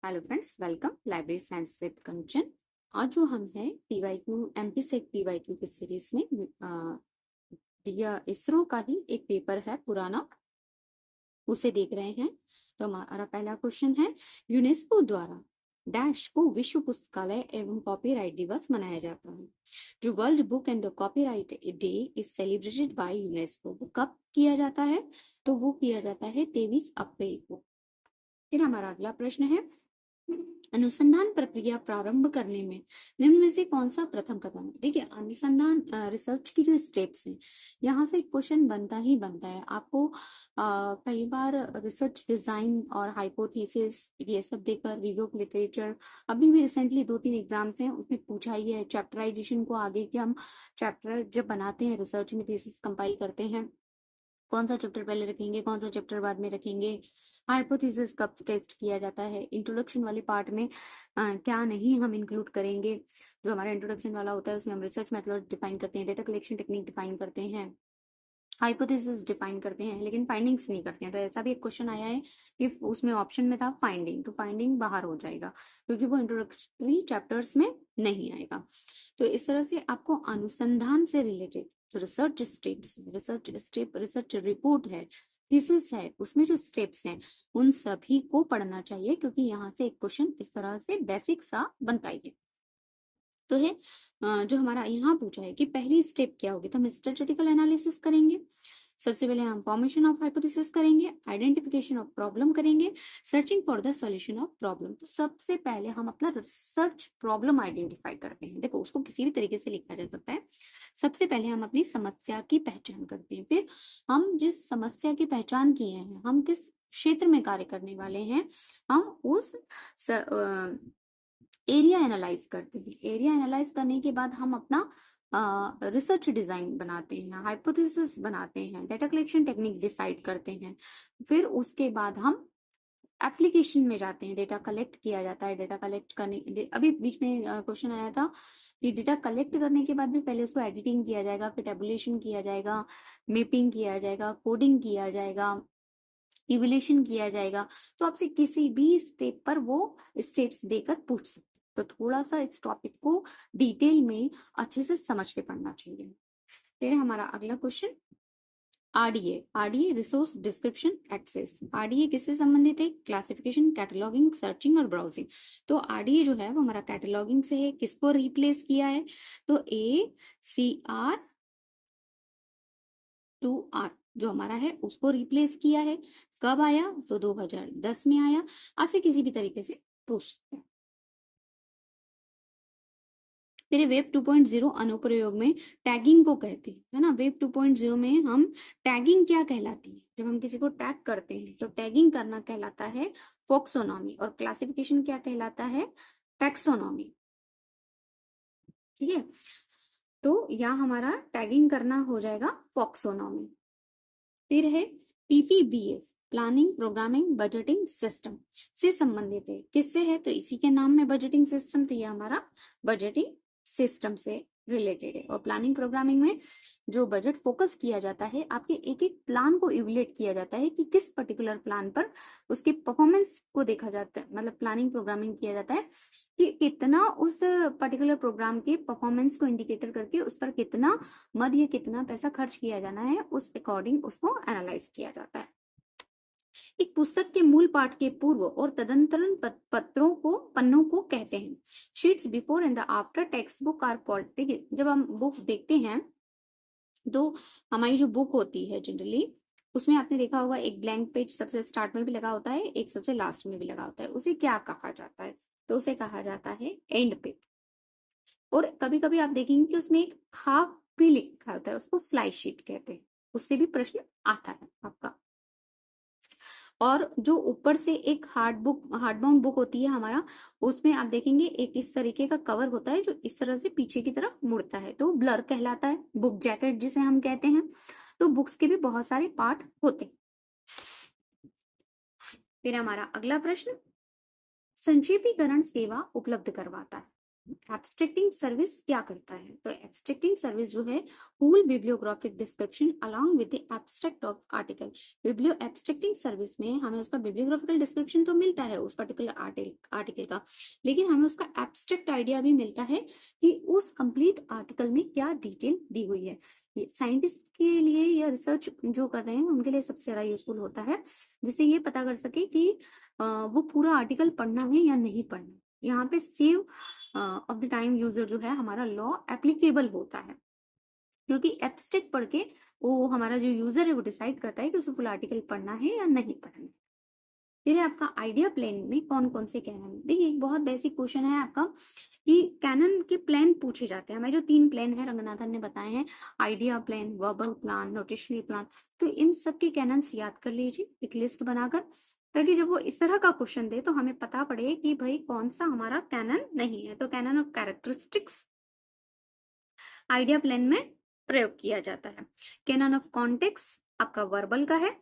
Hello friends, welcome library science with Kanchan. आज जो हम है पीवाईक्यू एमपीसेक पीवाईक्यू की सीरीज में दिया इसरो का ही एक पेपर है पुराना, उसे देख रहे हैं। तो हमारा पहला क्वेश्चन है, यूनेस्को द्वारा डैश को विश्व पुस्तकालय एवं कॉपीराइट दिवस मनाया जाता है। जो world book and copyright day is celebrated by UNESCO, वो कब किया जाता है? तो वो किया जाता है 23 अप्रैल को। फिर हमारा अगला प्रश्न है, अनुसंधान प्रक्रिया प्रारंभ करने में निम्न में से कौन सा प्रथम कदम है? देखिए, अनुसंधान रिसर्च की जो स्टेप्स हैं, यहाँ से क्वेश्चन बनता ही बनता है। आपको कई बार रिसर्च डिजाइन और हाइपोथेसिस ये सब देकर रिव्यू ऑफ लिटरेचर, अभी भी रिसेंटली 2-3 एग्जाम्स हैं उसमें पूछा ही है। चैप्टराइजेशन को आगे कि हम चैप्टर जब बनाते हैं, रिसर्च में थीसिस कंपाइल करते हैं, कौन सा चैप्टर पहले रखेंगे, कौन सा चैप्टर बाद में रखेंगे, हाइपोथेसिस कब टेस्ट किया जाता है, इंट्रोडक्शन वाले पार्ट में क्या नहीं हम इंक्लूड करेंगे। जो हमारा इंट्रोडक्शन वाला होता है उसमें हम रिसर्च मेथड डिफाइन करते हैं, डेटा कलेक्शन टेक्निक डिफाइन करते हैं, हाइपोथेसिस डिफाइन करते हैं, लेकिन फाइंडिंग्स नहीं करते हैं। तो ऐसा भी एक क्वेश्चन आया है कि उसमें ऑप्शन में था फाइंडिंग, तो फाइंडिंग बाहर हो जाएगा क्योंकि वो इंट्रोडक्टरी चैप्टर्स में नहीं आएगा। तो इस तरह से आपको अनुसंधान से रिलेटेड जो रिसर्च स्टेप्स, रिसर्च रिपोर्ट है, थीसिस है, उसमें जो स्टेप्स हैं उन सभी को पढ़ना चाहिए, क्योंकि यहाँ से एक क्वेश्चन इस तरह से बेसिक सा बनता ही है। तो है जो हमारा यहाँ पूछा है कि पहली स्टेप क्या होगी, तो हम स्टैटिस्टिकल एनालिसिस करेंगे। सबसे पहले हम फॉर्मेशन ऑफ हाइपोथेसिस करेंगे, आइडेंटिफिकेशन ऑफ प्रॉब्लम करेंगे, searching for the solution of problem. तो सबसे पहले हम अपना रिसर्च प्रॉब्लम आइडेंटिफाई करते हैं। देखो, उसको किसी भी तरीके से लिखा जा सकता है। सबसे पहले हम अपनी समस्या की पहचान करते हैं, फिर हम जिस समस्या की पहचान किए हैं, हम किस क्षेत्र में कार्य करने वाले हैं, हम उस एरिया एनालाइज करते हैं। एरिया एनालाइज करने के बाद हम अपना रिसर्च डिजाइन बनाते हैं, हाइपोथेसिस बनाते हैं, डेटा कलेक्शन टेक्निक डिसाइड करते हैं। फिर उसके बाद हम एप्लीकेशन में जाते हैं, डेटा कलेक्ट किया जाता है। डेटा कलेक्ट करने, अभी बीच में क्वेश्चन आया था कि डेटा कलेक्ट करने के बाद भी पहले उसको एडिटिंग किया जाएगा, फिर टेबुलेशन किया जाएगा, मैपिंग किया जाएगा, कोडिंग किया जाएगा, इवैल्यूएशन किया जाएगा। तो आपसे किसी भी स्टेप पर वो स्टेप्स देकर पूछ सकते हैं। तो थोड़ा सा इस टॉपिक को डिटेल में अच्छे से समझ के पढ़ना चाहिए। फिर हमारा अगला question, RDA resource description access. RDA किससे संबंधित है? क्लासिफिकेशन, कैटलॉगिंग, सर्चिंग और ब्राउजिंग। तो आरडीए जो है वो हमारा कैटलॉगिंग से है। किसको रिप्लेस किया है? तो ACR2R जो हमारा है उसको रिप्लेस किया है। कब आया? तो 2010 में आया। आपसे किसी भी तरीके से पूछ सकते हैं। फिर वेब 2.0 अनुप्रयोग में टैगिंग को कहते हैं, है ना। वेब 2.0 में हम टैगिंग क्या कहलाती है? जब हम किसी को टैग करते हैं तो टैगिंग करना कहलाता है फॉक्सोनॉमी, और क्लासिफिकेशन क्या कहलाता है? टैक्सोनॉमी। ठीक है, तो यहाँ हमारा टैगिंग करना हो जाएगा फॉक्सोनॉमी। फिर है PPBS, planning programming budgeting system से संबंधित है। किससे है? तो इसी के नाम में बजटिंग सिस्टम, तो ये हमारा बजटिंग सिस्टम से रिलेटेड है। और प्लानिंग प्रोग्रामिंग में जो बजट फोकस किया जाता है, आपके एक एक प्लान को इवैल्यूएट किया जाता है कि किस पर्टिकुलर प्लान पर उसके परफॉर्मेंस को देखा जाता है। मतलब प्लानिंग प्रोग्रामिंग किया जाता है कि कितना उस पर्टिकुलर प्रोग्राम के परफॉर्मेंस को इंडिकेटर करके उस पर कितना मध्य कितना पैसा खर्च किया जाना है, उस अकॉर्डिंग उसको एनालाइज किया जाता है। एक पुस्तक के मूल पाठ के पूर्व और तदंतरण पत्रों को पन्नों को कहते हैं। Sheets before and the after text book are called. देखिए, जब हम बुक देखते हैं तो हमारी जो बुक होती है जनरली, उसमें आपने देखा होगा एक ब्लैंक पेज सबसे स्टार्ट में भी लगा होता है, एक सबसे लास्ट में भी लगा होता है। उसे क्या कहा जाता है? तो उसे कहा जाता है एंड पेज। और कभी कभी आप देखेंगे कि उसमें एक हाफ भी लिखा होता है, उसको फ्लाई शीट कहते हैं। उससे भी प्रश्न आता है आपका। और जो ऊपर से एक हार्ड बाउंड बुक होती है हमारा, उसमें आप देखेंगे एक इस तरीके का कवर होता है जो इस तरह से पीछे की तरफ मुड़ता है, तो ब्लर कहलाता है, बुक जैकेट जिसे हम कहते हैं। तो बुक्स के भी बहुत सारे पार्ट होते हैं। फिर हमारा अगला प्रश्न, संक्षेपीकरण सेवा उपलब्ध करवाता है। एब्स्ट्रैक्टिंग सर्विस क्या करता है? तो एब्स्ट्रैक्टिंग सर्विस जो है full bibliographic description along with the abstract of article. Biblio abstracting service में हमें उसका बिब्लियोग्राफिकल डिस्क्रिप्शन तो मिलता है उस पर्टिकुलर आर्टिकल का, लेकिन हमें उसका एब्स्ट्रैक्ट आइडिया भी मिलता है कि उस कंप्लीट आर्टिकल में क्या डिटेल दी हुई है। साइंटिस्ट के लिए या रिसर्च जो कर रहे हैं उनके लिए सबसे ज्यादा यूजफुल होता है, जिससे ये पता कर सके कि वो पूरा आर्टिकल पढ़ना है या नहीं पढ़ना। यहाँ पे save of the time user जो है हमारा लॉ एप्लीकेबल होता है, क्योंकि एब्स्ट्रैक्ट पढ़ के वो हमारा जो यूजर है वो डिसाइड करता है कि उसे फुल आर्टिकल पढ़ना है या नहीं पढ़ना है। फिर है आपका आइडिया प्लेन में कौन कौन से कैनन। देखिए एक बहुत बेसिक क्वेश्चन है आपका कि कैनन के प्लान पूछे जाते हैं। हमारे जो 3 प्लान है रंगनाथन ने बताए हैं, idea plan, verbal plan, notional plan, तो इन सब के कैनन्स याद कर लीजिए एक लिस्ट बनाकर, ताकि जब वो इस तरह का क्वेश्चन दे तो हमें पता पड़े कि भाई कौन सा हमारा कैनन नहीं है। तो canon of characteristics idea plan में प्रयोग किया जाता है। कैनन ऑफ कॉन्टेक्स्ट आपका वर्बल का है।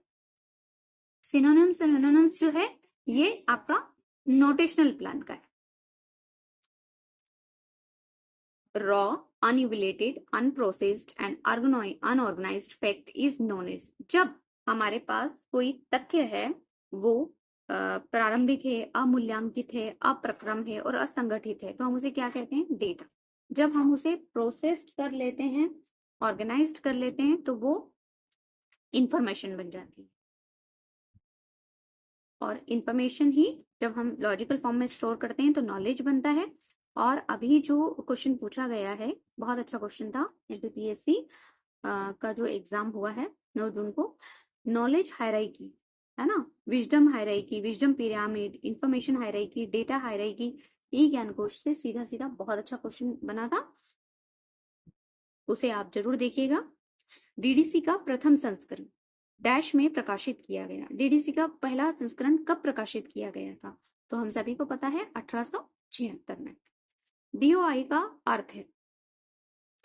सिनोनिम्स एंड एनोनिम्स जो है ये आपका नोटेशनल प्लान का है। Raw, unevaluated, unprocessed and unorganised fact is known as. जब हमारे पास कोई तथ्य है वो प्रारंभिक है, अमूल्यांकित है, अप्रक्रम है और असंगठित है, तो हम उसे क्या कहते हैं? डेटा। जब हम उसे प्रोसेस्ड कर लेते हैं, ऑर्गेनाइज्ड कर लेते हैं, तो वो इंफॉर्मेशन बन जाती है। और इंफॉर्मेशन ही जब हम लॉजिकल फॉर्म में स्टोर करते हैं तो नॉलेज बनता है। और अभी जो क्वेश्चन पूछा गया है बहुत अच्छा क्वेश्चन था एमपीपीएससी का जो एग्जाम हुआ है 9 जून को, नॉलेज हायरार्की है ना, wisdom hierarchy, wisdom pyramid, information hierarchy, data hierarchy, E ज्ञान कोश से सीधा सीधा बहुत अच्छा क्वेश्चन बना था, उसे आप जरूर देखिएगा। डीडीसी का प्रथम संस्करण डैश में प्रकाशित किया गया। डीडीसी का पहला संस्करण कब प्रकाशित किया गया था? तो हम सभी को पता है 1876 में। डीओआई का अर्थ है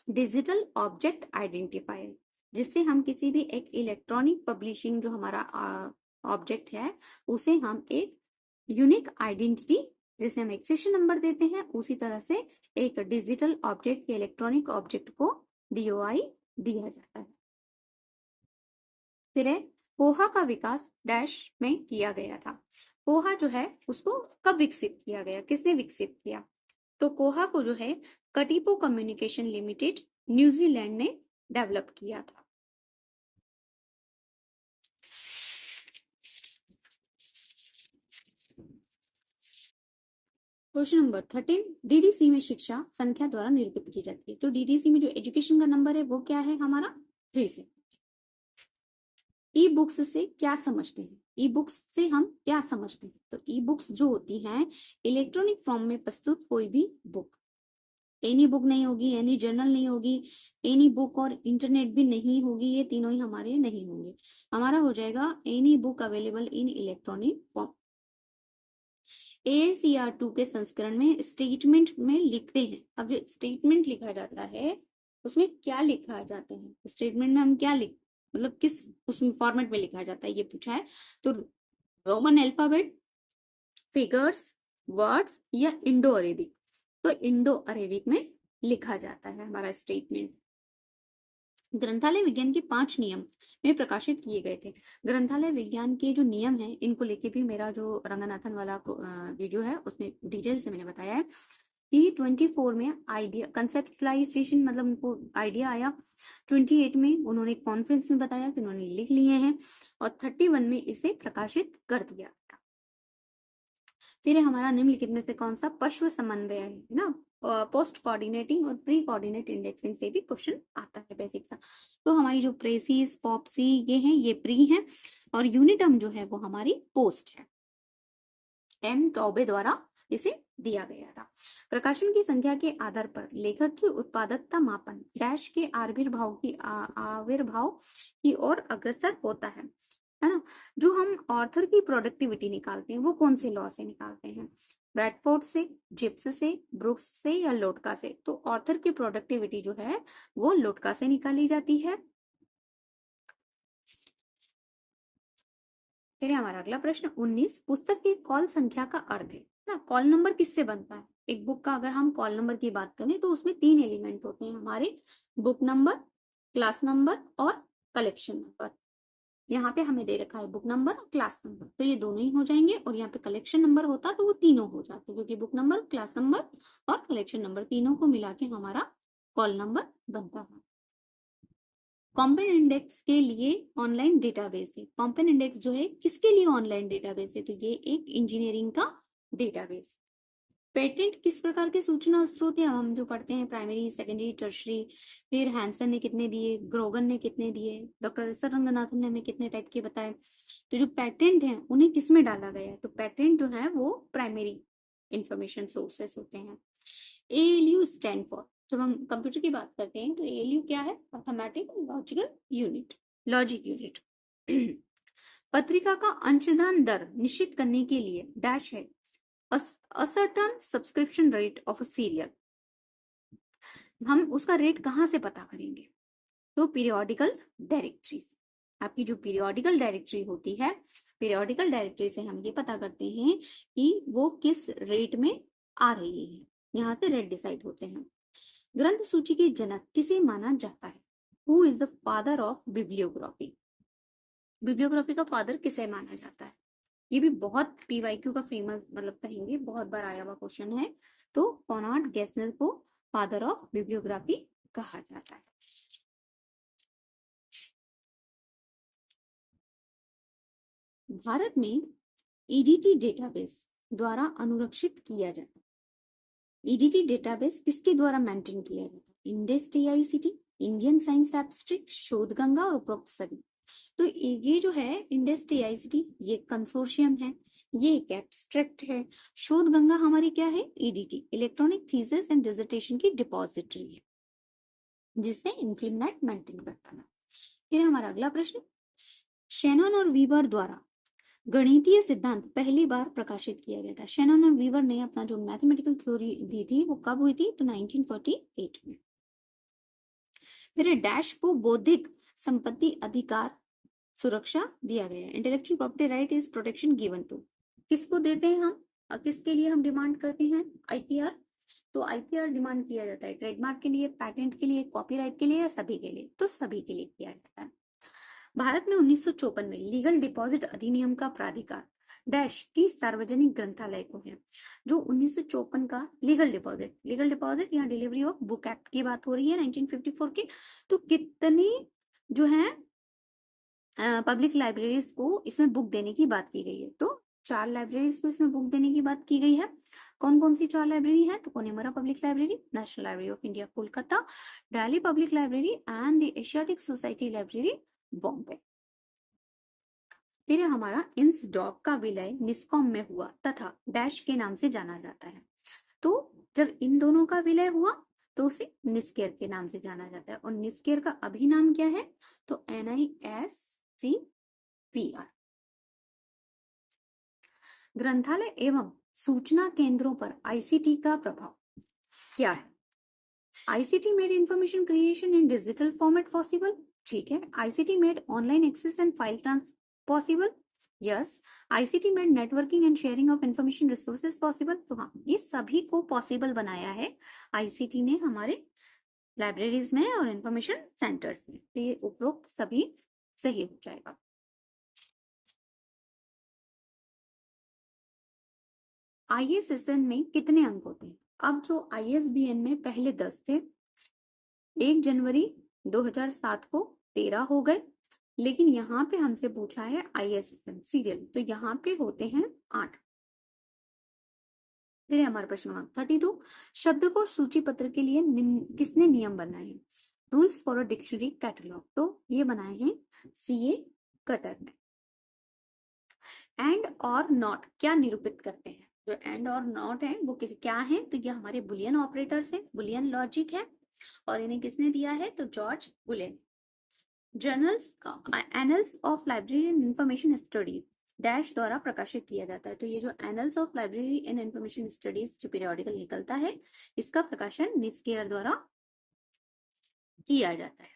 डिजिटल ऑब्जेक्ट आइडेंटिफायर, जिससे हम किसी भी एक इलेक्ट्रॉनिक पब्लिशिंग जो हमारा ऑब्जेक्ट है उसे हम एक यूनिक आइडेंटिटी, जैसे हम एक सेशन नंबर देते हैं उसी तरह से एक डिजिटल ऑब्जेक्ट के इलेक्ट्रॉनिक ऑब्जेक्ट को डीओआई दिया जाता है। फिर है पोहा का विकास डैश में किया गया था। पोहा जो है उसको कब विकसित किया गया, किसने विकसित किया? तो पोहा को जो है कटिपो कम्युनिकेशन लिमिटेड न्यूजीलैंड ने डेवलप किया था। क्वेश्चन नंबर 13, डीडीसी में शिक्षा संख्या द्वारा निरूपित की जाती है। तो डीडीसी में जो एजुकेशन का नंबर है वो क्या है हमारा? 3 से। ई बुक्स से क्या समझते हैं? ई बुक्स से हम क्या समझते हैं? तो ई बुक्स जो होती हैं इलेक्ट्रॉनिक फॉर्म में प्रस्तुत कोई भी बुक। एनी बुक नहीं होगी, एनी जर्नल नहीं होगी, एनी बुक और इंटरनेट भी नहीं होगी, ये तीनों ही हमारे नहीं होंगे। हमारा हो जाएगा any book available in electronic form. AACR2 के संस्करण में स्टेटमेंट में लिखते हैं। अब जो स्टेटमेंट लिखा जाता है उसमें क्या लिखा जाता है? स्टेटमेंट में हम क्या मतलब किस उसमें फॉर्मेट में लिखा जाता है ये पूछा है। तो रोमन अल्फाबेट, फिगर्स, वर्ड्स या इंडो अरेबिक? तो इंडो अरेबिक में लिखा जाता है हमारा स्टेटमेंट। ग्रंथालय विज्ञान के 5 नियम में प्रकाशित किए गए थे। ग्रंथालय विज्ञान के जो नियम है इनको लेके भी मेरा जो रंगनाथन वाला वीडियो है उसमें डिटेल से मैंने बताया है कि 24 में आइडिया कंसेप्टलाइजेशन मतलब उनको आइडिया आया, 28 में उन्होंने कॉन्फ्रेंस में बताया कि उन्होंने लिख लिए हैं और 31 में इसे प्रकाशित कर दिया। फिर हमारा निम्नलिखित में से कौन सा पश्व समन्वय है ना, पोस्ट कोऑर्डिनेटिंग और प्री कोऑर्डिनेट इंडेक्सिंग से भी क्वेश्चन आता है बेसिक सा। तो हमारी जो प्रेसिस, पॉप्सी ये हैं ये प्री हैं और यूनिटम जो है वो हमारी पोस्ट है। एम टॉबे द्वारा इसे दिया गया था। प्रकाशन की संख्या के आधार पर लेखक की उत्पादकता मापन डैश के आविर्भाव की ओर अग्रसर होता है ना। जो हम ऑर्थर की प्रोडक्टिविटी निकालते हैं वो कौन से लॉ से निकालते हैं? ब्रैडफोर्ड से, जिप्स से, ब्रुक्स से या लोटका से? तो ऑर्थर की प्रोडक्टिविटी जो है वो लोटका से निकाली जाती है। फिर हमारा अगला प्रश्न 19, पुस्तक की कॉल संख्या का अर्थ है। ना। कॉल नंबर किससे बनता है? एक बुक का अगर हम कॉल नंबर की बात करें तो उसमें 3 एलिमेंट होते हैं हमारे, बुक नंबर, क्लास नंबर और कलेक्शन नंबर। यहाँ पे हमें दे रखा है बुक नंबर और क्लास नंबर, तो ये दोनों ही हो जाएंगे, और यहाँ पे कलेक्शन नंबर होता तो वो तीनों हो जाते, क्योंकि बुक नंबर, क्लास नंबर और कलेक्शन नंबर तीनों को मिला के हमारा कॉल नंबर बनता है। कॉम्पेन इंडेक्स के लिए ऑनलाइन डेटाबेस है। कॉम्पेन इंडेक्स जो है किसके लिए ऑनलाइन डेटाबेस है? तो ये एक इंजीनियरिंग का डेटाबेस। पेटेंट किस प्रकार के सूचना स्रोत है? हम जो पढ़ते हैं प्राइमरी, सेकेंडरी, टर्शरी। फिर हैंसन ने कितने दिए, ग्रोगन ने कितने दिए, डॉक्टर एस आर रंगनाथन ने हमें कितने टाइप के बताए। तो जो पेटेंट है उन्हें किस में डाला गया है? तो पेटेंट जो है वो प्राइमरी इंफॉर्मेशन सोर्सेस होते हैं। ALU स्टैंड फॉर, जब हम कंप्यूटर की बात करते हैं तो ALU क्या है? Mathematic logical unit, logic unit. पत्रिका का अंशदान दर निश्चित करने के लिए डैश है a certain subscription rate of a serial। हम उसका रेट कहाँ से पता करेंगे? तो पीरियोडिकल डायरेक्टरी। आपकी जो पीरियोडिकल डायरेक्टरी होती है, पीरियोडिकल डायरेक्टरी से हम ये पता करते हैं कि वो किस रेट में आ रही है, यहाँ से रेट डिसाइड होते हैं। ग्रंथ सूची के जनक किसे माना जाता है? Who is the father of bibliography? Bibliography का फादर किसे माना जाता है? ये भी बहुत पीवाईक्यू का फेमस, मतलब कहेंगे बहुत बार आया हुआ क्वेश्चन है। तो कॉनराड गेसनर को फादर ऑफ बिब्लियोग्राफी कहा जाता है। भारत में ईडीटी डेटाबेस द्वारा अनुरक्षित किया जाता है। ईडीटी डेटाबेस किसके द्वारा मेंटेन किया जाता है? इंडेस्ट AICT, Indian science abstract, Shodhganga और उपरोक्त सभी। तो ये जो है इंडेस्ट AICT, ये कंसोर्शियम है, ये एक एब्स्ट्रैक्ट है। शोधगंगा हमारी क्या है? EDT, electronic thesis and dissertation की डिपॉजिटरी है, जिसे इनफिनिट मेंटेन करता है। फिर हमारा अगला प्रश्न, शेनन और वीवर द्वारा गणितीय सिद्धांत पहली बार प्रकाशित किया गया था। शेनन और वीवर ने अपना जो मैथमेटिकल थ्योरी दी थी वो कब हुई थी? तो 1948 में। फिर डैश को बौद्धिक संपत्ति अधिकार सुरक्षा दिया गया है। Intellectual property right is protection given to, किसको देते हैं हम और किसके लिए हम डिमांड करते हैं? IPR। तो IPR डिमांड किया जाता है ट्रेडमार्क के लिए, पैटेंट के लिए, कॉपीराइट के लिए या सभी के लिए? तो सभी के लिए किया जाता है। भारत में 1954 में लीगल डिपॉजिट अधिनियम का प्राधिकार डैश की सार्वजनिक ग्रंथालय को है। जो 1954 का लीगल डिपॉजिट यहाँ डिलीवरी ऑफ बुक एक्ट की बात हो रही है 1954 की। तो कितनी जो है पब्लिक लाइब्रेरीज को इसमें बुक देने की बात की गई है? तो 4 लाइब्रेरीज को इसमें बुक देने की बात की गई है। कौन कौन सी 4 लाइब्रेरी है? तो Connemara public library, national library of India Kolkata, Delhi public library and the Asiatic society library Bombay. फिर हमारा इंसडॉक का विलय निस्कॉम में हुआ तथा डैश के नाम से जाना जाता है। तो जब इन दोनों का विलय हुआ तो उसे निस्केयर के नाम से जाना जाता है, और निस्केयर का अभिनाम क्या है? तो NISCPR। ग्रंथालय एवं सूचना केंद्रों पर ICT का प्रभाव क्या है? ICT made information creation in digital format possible, ठीक है। ICT made online access and file trans possible, yes. ICT made networking and sharing of information resources possible. तो हाँ, ये सभी को पॉसिबल बनाया है ICT ने हमारे लाइब्रेरीज में और इंफॉर्मेशन सेंटर्स में। तो ये उपरोक्त सभी सही हो जाएगा। ISSN में कितने अंक होते हैं? अब जो ISBN में पहले 10 थे, 1 जनवरी 2007 को 13 हो गए, लेकिन यहाँ पे हमसे पूछा है ISSN सीरियल, तो यहाँ पे होते हैं 8। फिर हमारा प्रश्न नंबर 32, शब्दकोश सूची पत्र के लिए किसने नियम बनाए हैं? Rules for a dictionary catalogue, तो ये बनाए हैं CA कटर ने। एंड और नॉट क्या निरूपित करते हैं? जो एंड और नॉट है वो क्या है? तो ये हमारे बुलियन ऑपरेटर्स है, बुलियन लॉजिक है, और इन्हें किसने दिया है? तो George Boolean. Journals annuls of library and information studies dash द्वारा प्रकाशित किया जाता है। तो ये जो annuls of library and information studies जो पीरियोडिकल निकलता है, इसका प्रकाशन निस्केयर द्वारा किया जाता है।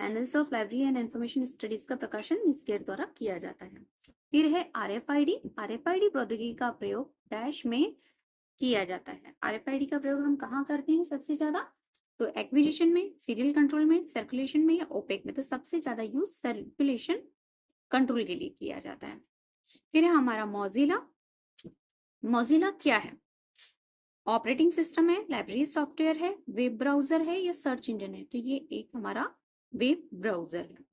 Annuls of library and information studies का प्रकाशन निस्केयर द्वारा किया जाता है। फिर है RFID। RFID प्रौद्योगिकी का प्रयोग डैश में किया जाता है। RFID का प्रयोग हम कहाँ करते हैं सबसे ज्यादा? तो एक्विजिशन में, सीरियल कंट्रोल में, सर्कुलेशन में या ओपेक में। तो सबसे ज्यादा यूज सर्कुलेशन कंट्रोल के लिए किया जाता है। फिर है हमारा मॉजिला। मॉजिला क्या है? ऑपरेटिंग सिस्टम है, लाइब्रेरी सॉफ्टवेयर है, वेब ब्राउजर है या सर्च इंजन है? तो ये एक हमारा वेब ब्राउजर है।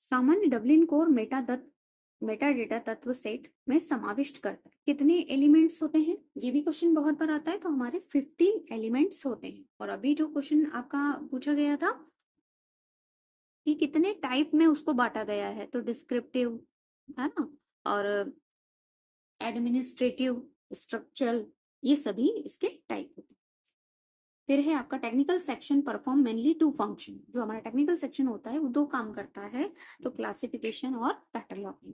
सामान्य डबलिन कोर मेटा डेटा तत्व सेट में समाविष्ट करता है। कितने एलिमेंट्स होते हैं? ये भी क्वेश्चन बहुत बार आता है। तो हमारे 15 एलिमेंट्स होते हैं। और अभी जो क्वेश्चन आपका पूछा गया था कि कितने टाइप में उसको बांटा गया है, तो डिस्क्रिप्टिव है ना, और एडमिनिस्ट्रेटिव, स्ट्रक्चरल, ये सभी इसके टाइप होते हैं। फिर है आपका technical section perform mainly two function. जो हमारा टेक्निकल सेक्शन होता है वो दो काम करता है, तो क्लासिफिकेशन और कैटलॉगिंग।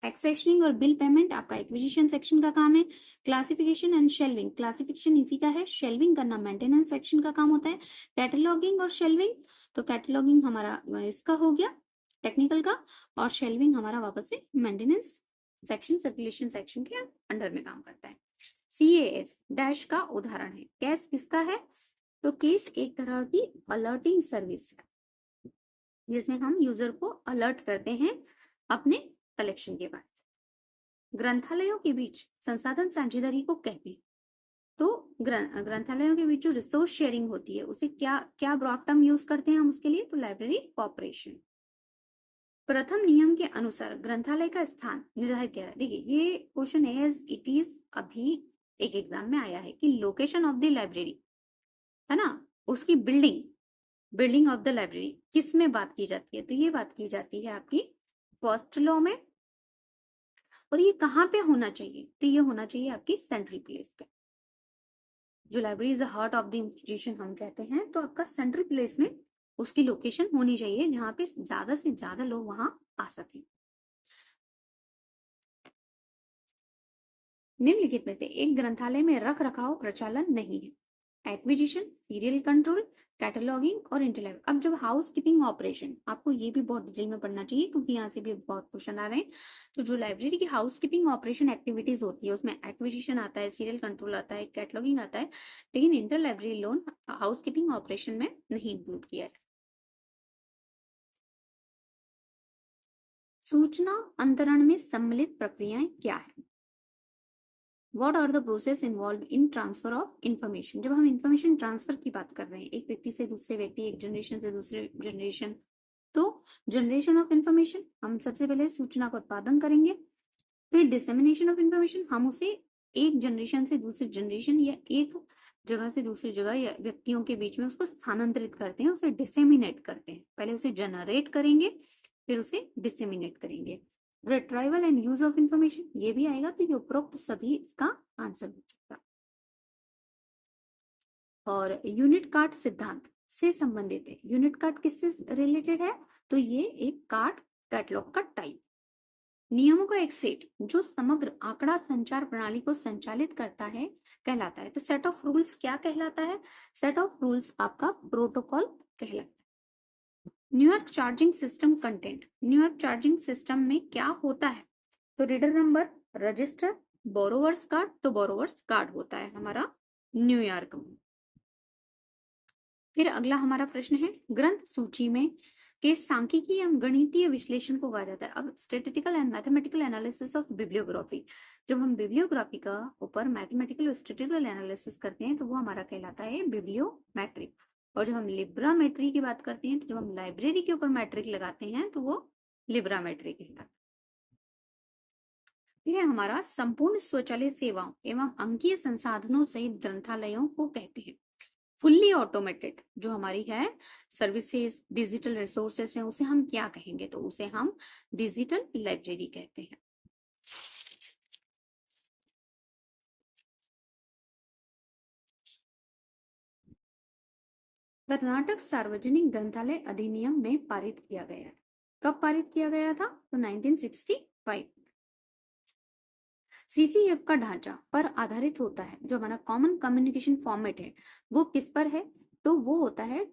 एक्सेशनिंग और बिल पेमेंट आपका एक्विजिशन सेक्शन का काम है। क्लासिफिकेशन एंड शेल्विंग, क्लासिफिकेशन इसी का है, शेल्विंग करना मेंटेनेंस सेक्शन का काम होता है। कैटलॉगिंग और शेल्विंग, तो कैटलॉगिंग हमारा इसका हो गया टेक्निकल का, और शेल्विंग हमारा वापस से मेंटेनेंस सेक्शन, सर्कुलेशन सेक्शन के अंडर में काम करता है। CAS डैश का उदाहरण है। कैस किसका है? तो केस एक तरह की अलर्टिंग सर्विस है, जिसमें हम यूजर को अलर्ट करते हैं अपने कलेक्शन के बाद। ग्रंथालयों के बीच संसाधन साझेदारी को कहते हैं। तो ग्रंथालयों के बीच जो रिसोर्स शेयरिंग होती है उसे क्या क्या ब्रॉड टर्म यूज करते हैं हम उसके लिए? तो लाइब्रेरी कॉर्पोरेशन। प्रथम नियम के अनुसार ग्रंथालय का स्थान निर्धारित किया है। देखिए ये क्वेश्चन एज इट इज अभी एक एग्जाम में आया है कि लोकेशन ऑफ द लाइब्रेरी है ना, उसकी बिल्डिंग ऑफ द लाइब्रेरी किस में बात की जाती है? तो ये बात की जाती है आपकी फर्स्ट लॉ में। और ये कहाँ पे होना चाहिए? तो ये होना चाहिए आपकी सेंट्रल प्लेस पे। जो library is the heart of the institution हम कहते हैं, तो आपका सेंट्रल प्लेस में उसकी लोकेशन होनी चाहिए, जहाँ पे ज्यादा से ज्यादा लोग वहां आ सकें। निम्नलिखित में से एक ग्रंथालय में रख रखाव प्रचालन नहीं है। एक्विजिशन, सीरियल कंट्रोल, कैटलॉगिंग और इंटरलेव। अब जब हाउस कीपिंग ऑपरेशन, आपको ये भी बहुत डिटेल में पढ़ना चाहिए क्योंकि यहाँ से भी बहुत क्वेश्चन आ रहे हैं। तो जो लाइब्रेरी की हाउस कीपिंग ऑपरेशन एक्टिविटीज होती है उसमें एक्विजिशन आता है, सीरियल कंट्रोल आता है, कैटलॉगिंग आता है, लेकिन inter library loan house keeping operation में नहीं इंक्लूड किया है। सूचना अंतरण में सम्मिलित प्रक्रियाएं क्या है? What are the process involved in transfer of information? जब हम इंफॉर्मेशन ट्रांसफर की बात कर रहे हैं, एक व्यक्ति से दूसरे व्यक्ति, एक जनरेशन से दूसरे जनरेशन, तो जनरेशन ऑफ इंफॉर्मेशन, हम सबसे पहले सूचना का उत्पादन करेंगे। फिर डिसेमिनेशन ऑफ इंफॉर्मेशन, हम उसे एक जनरेशन से दूसरी जनरेशन या एक जगह से दूसरी जगह या व्यक्तियों के बीच में उसको स्थानांतरित करते हैं, उसे डिसेमिनेट करते हैं। पहले उसे जनरेट करेंगे, फिर उसे डिसेमिनेट करेंगे। Retrieval and use of information, ये भी आएगा, तो ये उपरोक्त सभी इसका आंसर हो जाएगा। और यूनिट कार्ड सिद्धांत से संबंधित है। यूनिट कार्ड किससे रिलेटेड है? तो ये एक कार्ड कैटलॉग का टाइप। नियमों का एक सेट जो समग्र आंकड़ा संचार प्रणाली को संचालित करता है कहलाता है। तो सेट ऑफ रूल्स क्या कहलाता है? सेट ऑफ रूल्स आपका प्रोटोकॉल कहलाता है। New York charging system content, New York charging system में क्या होता है? तो reader number, register, borrowers card, तो बोरोवर्स कार्ड होता है हमारा न्यूयॉर्क में। फिर अगला हमारा प्रश्न है, ग्रंथ सूची में के सांख्यिकी एवं गणितीय विश्लेषण को कहा जाता है। अब statistical and mathematical analysis of bibliography, जब हम बिब्लियोग्राफी का ऊपर मैथमेटिकल और स्टैटिस्टिकल एनालिसिस करते हैं तो वो हमारा कहलाता है बिब्लियोमेट्रिक। और जब हम लिब्रामेट्री की बात करते हैं, तो जब हम लाइब्रेरी के ऊपर मैट्रिक लगाते हैं तो वो लिब्रामेट्री कहलाता है। यह हमारा संपूर्ण स्वचालित सेवाओं एवं अंकीय संसाधनों सहित ग्रंथालयों को कहते हैं। फुल्ली ऑटोमेटेड जो हमारी है सर्विसेज, डिजिटल रिसोर्सेस हैं, उसे हम क्या कहेंगे? तो उसे हम डिजिटल लाइब्रेरी कहते हैं। कर्नाटक सार्वजनिक ग्रंथालय अधिनियम में पारित किया गया है। कब पारित किया गया था? तो 1965। सीसीएफ का ढांचा पर आधारित होता है, जो हमारा कॉमन कम्युनिकेशन फॉर्मेट है वो किस पर है, तो वो होता है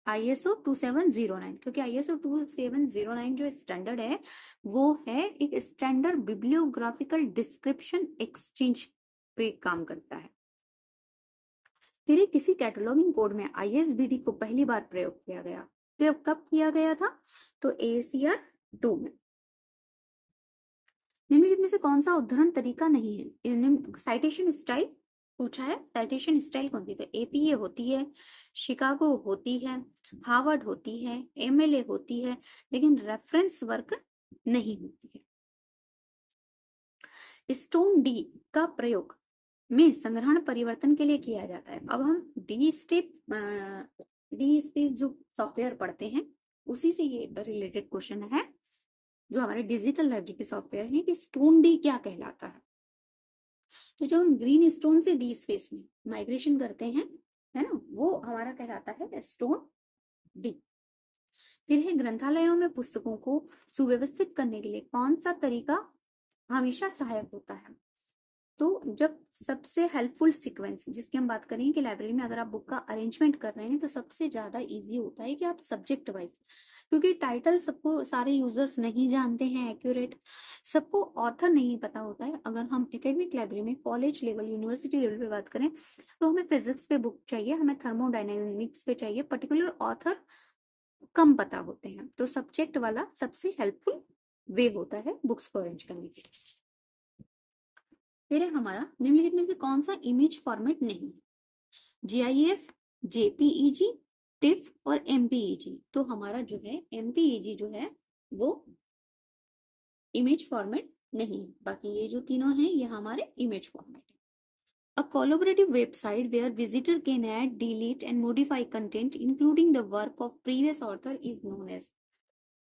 ISO 2709, क्योंकि ISO 2709 जो स्टैंडर्ड है वो है एक स्टैंडर्ड बिब्लियोग्राफिकल डिस्क्रिप्शन एक्सचेंज पे काम करता है। फिर किसी कैटलॉगिंग कोड में ISBD को पहली बार प्रयोग किया गया, तो अब कब किया गया था, तो ACR 2 में। निम्नलिखित में से कौन सा उद्धरण तरीका नहीं है, साइटेशन स्टाइल पूछा है, साइटेशन स्टाइल कौन सी, तो APA होती है, शिकागो होती है, हार्वर्ड होती है, MLA होती है, लेकिन रेफरेंस वर्क नहीं होती है। स्टोन डी का प्रयोग में संग्रहण परिवर्तन के लिए किया जाता है। अब हम डी स्पेस जो सॉफ्टवेयर पढ़ते हैं उसी से ये रिलेटेड क्वेश्चन है, जो हमारे डिजिटल लाइब्रेरी के सॉफ्टवेयर है, कि स्टोन डी क्या कहलाता है। तो जो हम ग्रीन स्टोन से डी स्पेस में माइग्रेशन करते हैं, है ना, वो हमारा कहलाता है स्टोन डी। फिर है ग्रंथालयों में पुस्तकों को सुव्यवस्थित करने के लिए कौन सा तरीका हमेशा सहायक होता है, तो जब सबसे हेल्पफुल सीक्वेंस जिसकी हम बात करें कि लाइब्रेरी में अगर आप बुक का अरेंजमेंट कर रहे हैं तो सबसे ज्यादा इजी होता है कि आप सब्जेक्ट वाइज, क्योंकि टाइटल सबको सारे यूजर्स नहीं जानते हैं एक्यूरेट, सबको ऑथर नहीं पता होता है। अगर हम एकेडमिक लाइब्रेरी में कॉलेज लेवल यूनिवर्सिटी लेवल पे बात करें तो हमें फिजिक्स पे बुक चाहिए, हमें थर्मोडायनेमिक्स पे चाहिए, पर्टिकुलर ऑथर कम पता होते हैं, तो सब्जेक्ट वाला सबसे हेल्पफुल वे होता है बुक्स को अरेंज करने के लिए। फिर है हमारा निम्नलिखित में से कौन सा इमेज फॉर्मेट नहीं, GIF, JPEG, TIFF और MPEG, तो हमारा जो है MPEG जो है वो इमेज फॉर्मेट नहीं है, बाकी ये जो तीनों हैं ये हमारे इमेज फॉर्मेट है। A collaborative website where visitor can add, delete and modify content including the work of previous author is known as,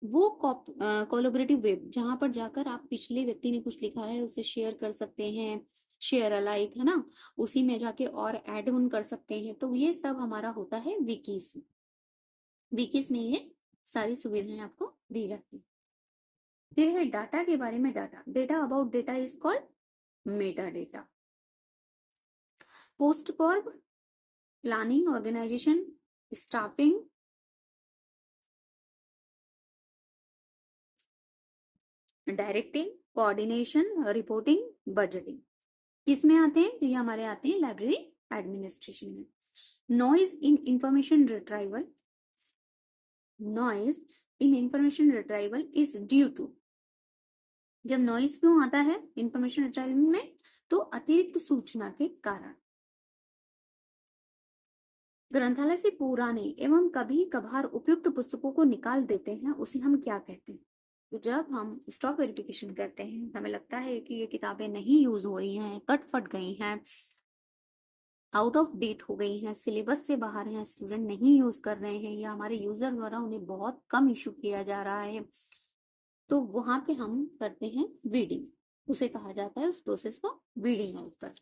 वो कोलैबोरेटिव वेब जहां पर जाकर आप पिछले व्यक्ति ने कुछ लिखा है उसे शेयर कर सकते हैं, शेयर अलाइक, है ना, उसी में जाके और ऐड ऑन कर सकते हैं, तो ये सब हमारा होता है विकीज। विकीज में ये सारी सुविधाएं आपको दी जाती है। फिर है डाटा के बारे में, data about data is called meta data. POSDCORB, planning, organisation, staffing, directing, coordination, reporting, budgeting, किस में आते हैं, तो ये हमारे आते हैं लाइब्रेरी एडमिनिस्ट्रेशन में। Noise in information retrieval, noise in information retrieval is due to, जब नॉइज क्यों आता है इंफॉर्मेशन रिट्राइवल में, तो अतिरिक्त सूचना के कारण। ग्रंथालय से पुराने एवं कभी कभार उपयुक्त पुस्तकों को निकाल देते हैं, उसे हम क्या कहते हैं, तो जब हम स्टॉक वेरिफिकेशन करते हैं, हमें लगता है कि ये किताबें नहीं यूज हो रही हैं, कट फट गई हैं, आउट ऑफ डेट हो गई हैं, सिलेबस से बाहर हैं, स्टूडेंट नहीं यूज कर रहे हैं, या हमारे यूजर द्वारा उन्हें बहुत कम इशू किया जा रहा है, तो वहां पे हम करते हैं वीडिंग, उसे कहा जाता है उस प्रोसेस को वीडिंग आउट कर।